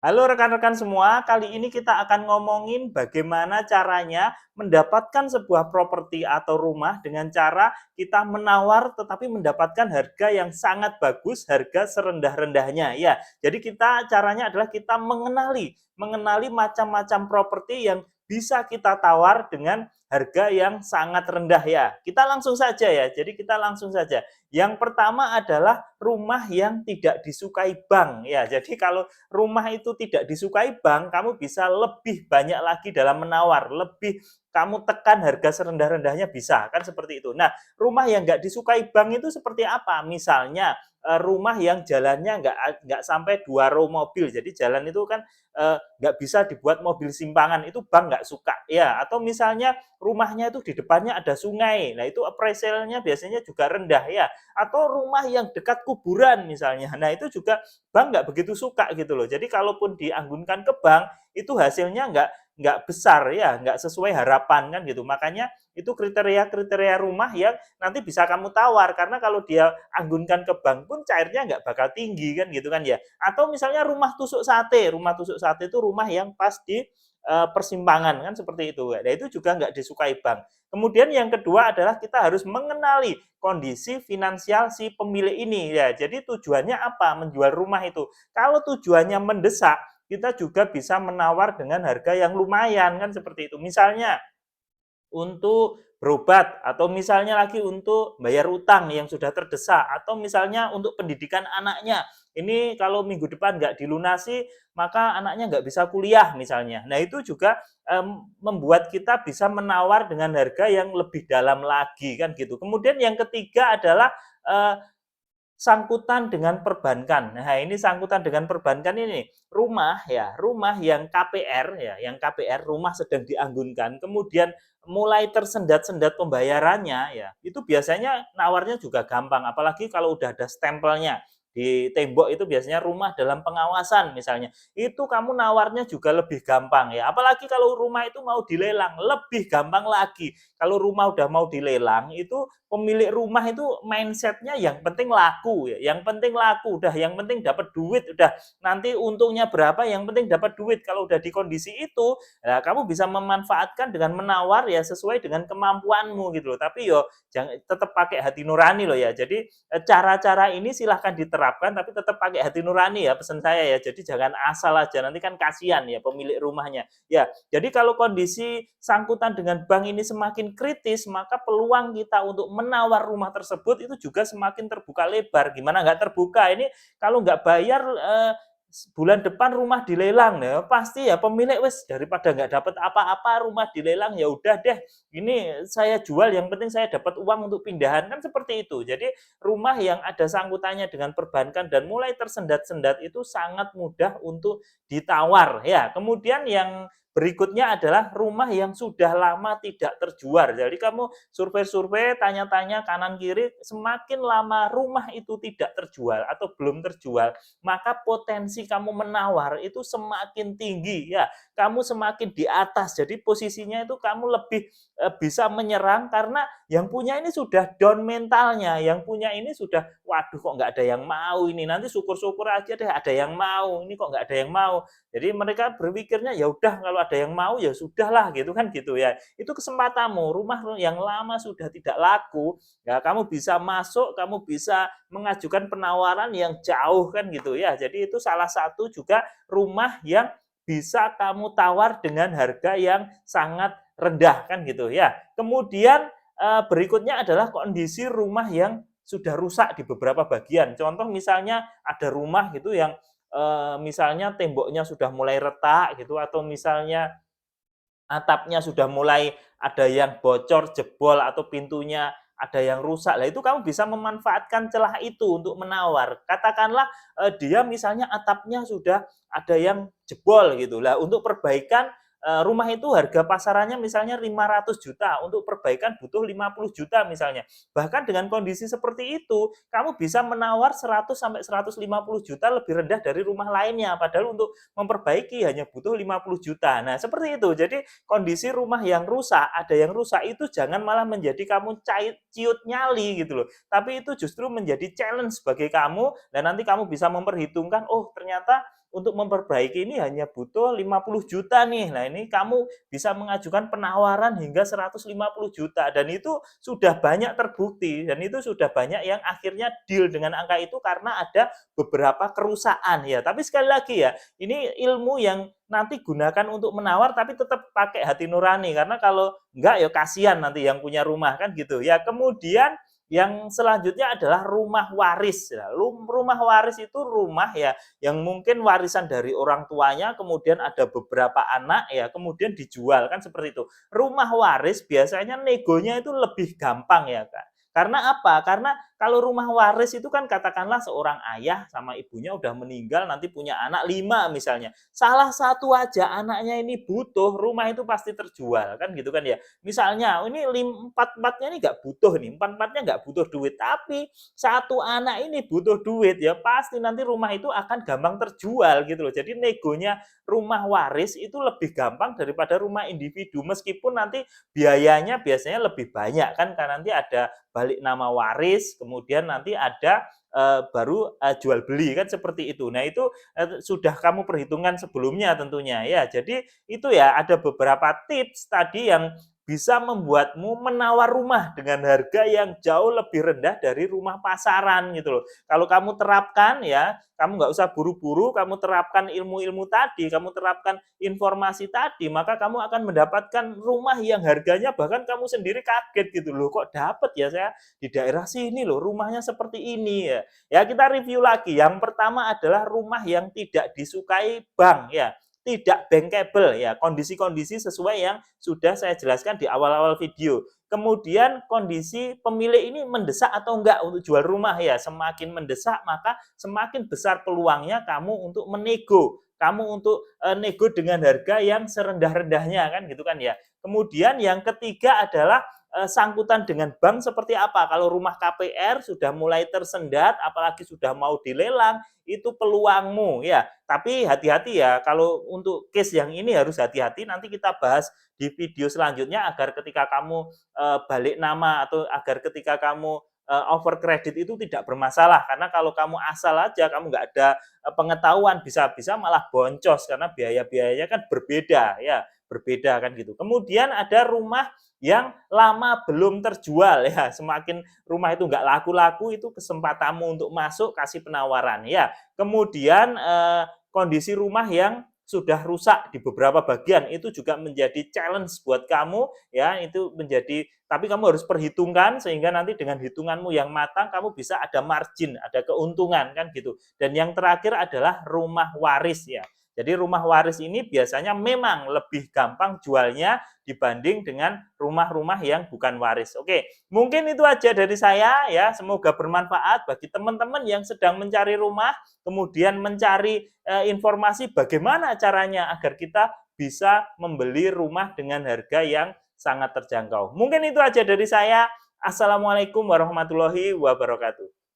Halo rekan-rekan semua, kali ini kita akan ngomongin bagaimana caranya mendapatkan sebuah properti atau rumah dengan cara kita menawar tetapi mendapatkan harga yang sangat bagus, harga serendah-rendahnya. Ya, jadi caranya adalah kita mengenali macam-macam properti yang bisa kita tawar dengan harga yang sangat rendah ya. Kita langsung saja ya. Jadi kita langsung saja. Yang pertama adalah rumah yang tidak disukai bank ya. Jadi kalau rumah itu tidak disukai bank, kamu bisa lebih banyak lagi dalam menawar, lebih kamu tekan harga serendah-rendahnya bisa, kan seperti itu. Nah, rumah yang nggak disukai bank itu seperti apa? Misalnya rumah yang jalannya nggak sampai 2 row mobil, jadi jalan itu kan nggak bisa dibuat mobil simpangan, itu bank nggak suka ya. Atau misalnya rumahnya itu di depannya ada sungai, nah itu appraisal-nya biasanya juga rendah ya. Atau rumah yang dekat kuburan misalnya, nah itu juga bank nggak begitu suka gitu loh. Jadi kalaupun dianggunkan ke bank, itu hasilnya nggak besar ya, nggak sesuai harapan kan gitu. Makanya itu kriteria-kriteria rumah yang nanti bisa kamu tawar karena kalau dia anggunkan ke bank pun cairnya nggak bakal tinggi kan gitu kan ya. Atau misalnya rumah tusuk sate itu rumah yang pas di persimpangan kan seperti itu. Nah itu juga nggak disukai bank. Kemudian yang kedua adalah kita harus mengenali kondisi finansial si pemilik ini ya. Jadi tujuannya apa? Menjual rumah itu. Kalau tujuannya mendesak, kita juga bisa menawar dengan harga yang lumayan kan seperti itu. Misalnya untuk berobat atau misalnya lagi untuk bayar utang yang sudah terdesak atau misalnya untuk pendidikan anaknya. Ini kalau minggu depan nggak dilunasi, maka anaknya nggak bisa kuliah misalnya. Nah itu juga membuat kita bisa menawar dengan harga yang lebih dalam lagi kan gitu. Kemudian yang ketiga adalah eh, sangkutan dengan perbankan. Nah, ini sangkutan dengan perbankan ini, rumah yang KPR ya, yang KPR rumah sedang dianggunkan, kemudian mulai tersendat-sendat pembayarannya ya, itu biasanya nawarnya juga gampang, apalagi kalau udah ada stempelnya. Di tembok itu biasanya rumah dalam pengawasan misalnya. Itu kamu nawarnya juga lebih gampang ya. Apalagi kalau rumah itu mau dilelang, lebih gampang lagi. Kalau rumah udah mau dilelang, itu pemilik rumah itu mindsetnya yang penting laku ya, yang penting laku udah, yang penting dapat duit udah, nanti untungnya berapa yang penting dapat duit. Kalau udah di kondisi itu, nah, kamu bisa memanfaatkan dengan menawar ya sesuai dengan kemampuanmu gitu loh. Tapi yo jangan tetap pakai hati nurani loh ya. Jadi cara-cara ini silahkan diterapkan tapi tetap pakai hati nurani ya pesan saya ya. Jadi jangan asal aja nanti kan kasihan ya pemilik rumahnya. Ya, jadi kalau kondisi sangkutan dengan bank ini semakin kritis, maka peluang kita untuk menawar rumah tersebut itu juga semakin terbuka lebar. Gimana nggak terbuka? Ini kalau nggak bayar bulan depan rumah dilelang ya pasti ya pemilik wes daripada nggak dapat apa-apa rumah dilelang ya udah deh ini saya jual yang penting saya dapat uang untuk pindahan kan seperti itu. Jadi rumah yang ada sangkutannya dengan perbankan dan mulai tersendat-sendat itu sangat mudah untuk ditawar ya. Kemudian yang berikutnya adalah rumah yang sudah lama tidak terjual. Jadi kamu survei-survei, tanya-tanya kanan kiri, semakin lama rumah itu tidak terjual atau belum terjual, maka potensi kamu menawar itu semakin tinggi ya. Kamu semakin di atas. Jadi posisinya itu kamu lebih bisa menyerang karena yang punya ini sudah down mentalnya, yang punya ini sudah waduh kok nggak ada yang mau ini. Nanti syukur-syukur aja deh ada yang mau. Ini kok nggak ada yang mau. Jadi mereka berpikirnya ya udah kalau ada yang mau ya sudahlah gitu kan gitu ya. Itu kesempatanmu, rumah yang lama sudah tidak laku, ya kamu bisa masuk, kamu bisa mengajukan penawaran yang jauh kan gitu ya. Jadi itu salah satu juga rumah yang bisa kamu tawar dengan harga yang sangat rendah kan gitu ya. Kemudian berikutnya adalah kondisi rumah yang sudah rusak di beberapa bagian. Contoh misalnya ada rumah gitu yang misalnya temboknya sudah mulai retak gitu atau misalnya atapnya sudah mulai ada yang bocor, jebol atau pintunya ada yang rusak. Lah itu kamu bisa memanfaatkan celah itu untuk menawar. Katakanlah dia misalnya atapnya sudah ada yang jebol gitu. Lah untuk perbaikan rumah itu harga pasarannya misalnya 500 juta, untuk perbaikan butuh 50 juta misalnya. Bahkan dengan kondisi seperti itu, kamu bisa menawar 100 sampai 150 juta lebih rendah dari rumah lainnya. Padahal untuk memperbaiki hanya butuh 50 juta. Nah, seperti itu. Jadi kondisi rumah yang rusak, ada yang rusak itu jangan malah menjadi kamu ciut nyali gitu loh. Tapi itu justru menjadi challenge bagi kamu dan nanti kamu bisa memperhitungkan, oh ternyata untuk memperbaiki ini hanya butuh 50 juta nih. Nah, ini kamu bisa mengajukan penawaran hingga 150 juta dan itu sudah banyak terbukti dan itu sudah banyak yang akhirnya deal dengan angka itu karena ada beberapa kerusakan ya. Tapi sekali lagi ya, ini ilmu yang nanti gunakan untuk menawar tapi tetap pakai hati nurani karena kalau enggak ya kasihan nanti yang punya rumah kan gitu. Ya, kemudian yang selanjutnya adalah rumah waris. Ya, rumah waris itu rumah ya yang mungkin warisan dari orang tuanya, kemudian ada beberapa anak ya, kemudian dijual kan seperti itu. Rumah waris biasanya negonya itu lebih gampang ya, Kak. Karena apa? Karena kalau rumah waris itu kan katakanlah seorang ayah sama ibunya udah meninggal nanti punya anak 5 misalnya. Salah satu aja anaknya ini butuh, rumah itu pasti terjual kan gitu kan ya. Misalnya ini empat-empatnya ini nggak butuh nih, empat-empatnya nggak butuh duit, tapi satu anak ini butuh duit ya pasti nanti rumah itu akan gampang terjual gitu loh. Jadi negonya rumah waris itu lebih gampang daripada rumah individu meskipun nanti biayanya biasanya lebih banyak kan karena nanti ada balik nama waris, kemudian nanti ada baru jual beli kan seperti itu. Nah itu sudah kamu perhitungkan sebelumnya tentunya ya. Jadi itu ya ada beberapa tips tadi yang bisa membuatmu menawar rumah dengan harga yang jauh lebih rendah dari rumah pasaran gitu loh. Kalau kamu terapkan ya, kamu nggak usah buru-buru, kamu terapkan ilmu-ilmu tadi, kamu terapkan informasi tadi, maka kamu akan mendapatkan rumah yang harganya bahkan kamu sendiri kaget gitu loh, kok dapat ya saya di daerah sini loh, rumahnya seperti ini ya. Ya kita review lagi. Yang pertama adalah rumah yang tidak disukai bank ya, tidak bankable ya, kondisi-kondisi sesuai yang sudah saya jelaskan di awal-awal video. Kemudian kondisi pemilik ini mendesak atau enggak untuk jual rumah ya. Semakin mendesak maka semakin besar peluangnya kamu untuk menego. Kamu untuk nego dengan harga yang serendah-rendahnya kan gitu kan ya. Kemudian yang ketiga adalah sangkutan dengan bank seperti apa. Kalau rumah KPR sudah mulai tersendat, apalagi sudah mau dilelang, itu peluangmu ya. Tapi hati-hati ya, kalau untuk case yang ini harus hati-hati. Nanti kita bahas di video selanjutnya agar ketika kamu balik nama atau agar ketika kamu over kredit itu tidak bermasalah. Karena kalau kamu asal aja, kamu nggak ada pengetahuan, bisa-bisa malah boncos karena biaya-biayanya kan berbeda ya, berbeda kan gitu. Kemudian ada rumah yang lama belum terjual ya, semakin rumah itu nggak laku-laku itu kesempatanmu untuk masuk kasih penawaran ya. Kemudian kondisi rumah yang sudah rusak di beberapa bagian itu juga menjadi challenge buat kamu ya, itu menjadi tapi kamu harus perhitungkan sehingga nanti dengan hitunganmu yang matang kamu bisa ada margin, ada keuntungan kan gitu. Dan yang terakhir adalah rumah waris ya. Jadi rumah waris ini biasanya memang lebih gampang jualnya dibanding dengan rumah-rumah yang bukan waris. Oke, mungkin itu aja dari saya ya. Semoga bermanfaat bagi teman-teman yang sedang mencari rumah, kemudian mencari informasi bagaimana caranya agar kita bisa membeli rumah dengan harga yang sangat terjangkau. Mungkin itu aja dari saya. Assalamualaikum warahmatullahi wabarakatuh.